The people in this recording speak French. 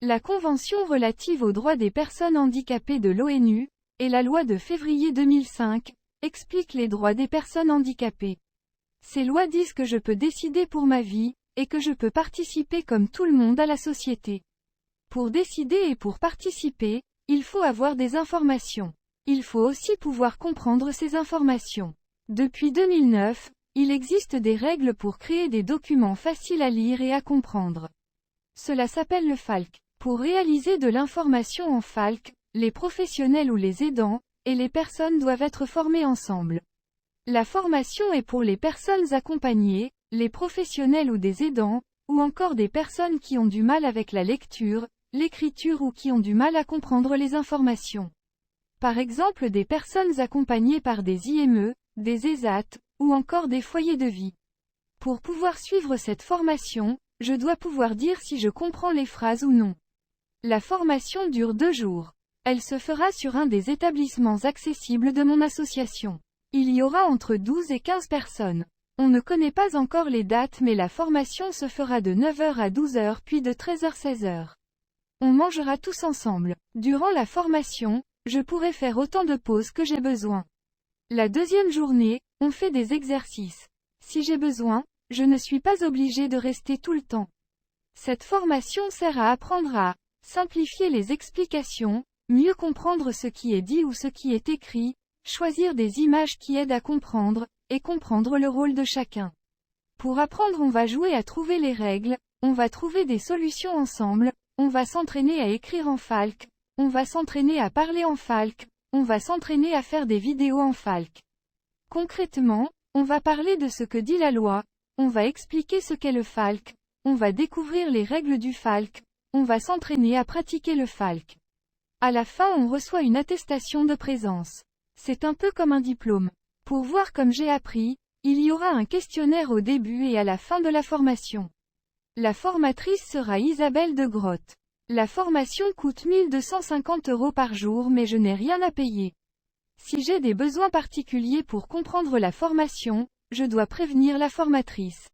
La Convention relative aux droits des personnes handicapées de l'ONU, et la loi de février 2005, expliquent les droits des personnes handicapées. Ces lois disent que je peux décider pour ma vie, et que je peux participer comme tout le monde à la société. Pour décider et pour participer, il faut avoir des informations. Il faut aussi pouvoir comprendre ces informations. Depuis 2009, il existe des règles pour créer des documents faciles à lire et à comprendre. Cela s'appelle le FALC. Pour réaliser de l'information en FALC, les professionnels ou les aidants, et les personnes doivent être formés ensemble. La formation est pour les personnes accompagnées, les professionnels ou des aidants, ou encore des personnes qui ont du mal avec la lecture, l'écriture ou qui ont du mal à comprendre les informations. Par exemple des personnes accompagnées par des IME, des ESAT, ou encore des foyers de vie. Pour pouvoir suivre cette formation, je dois pouvoir dire si je comprends les phrases ou non. La formation dure 2 jours. Elle se fera sur un des établissements accessibles de mon association. Il y aura entre 12 et 15 personnes. On ne connaît pas encore les dates mais la formation se fera de 9 h à 12 h puis de 13 h à 16 h. On mangera tous ensemble. Durant la formation, je pourrai faire autant de pauses que j'ai besoin. La deuxième journée, on fait des exercices. Si j'ai besoin, je ne suis pas obligé de rester tout le temps. Cette formation sert à apprendre à simplifier les explications, mieux comprendre ce qui est dit ou ce qui est écrit, choisir des images qui aident à comprendre, et comprendre le rôle de chacun. Pour apprendre, on va jouer à trouver les règles, on va trouver des solutions ensemble, on va s'entraîner à écrire en FALC, on va s'entraîner à parler en FALC, on va s'entraîner à faire des vidéos en FALC. Concrètement, on va parler de ce que dit la loi, on va expliquer ce qu'est le FALC, on va découvrir les règles du FALC, on va s'entraîner à pratiquer le FALC. À la fin, on reçoit une attestation de présence. C'est un peu comme un diplôme. Pour voir comme j'ai appris, il y aura un questionnaire au début et à la fin de la formation. La formatrice sera Isabelle de Grotte. La formation coûte 1250 € par jour mais je n'ai rien à payer. Si j'ai des besoins particuliers pour comprendre la formation, je dois prévenir la formatrice.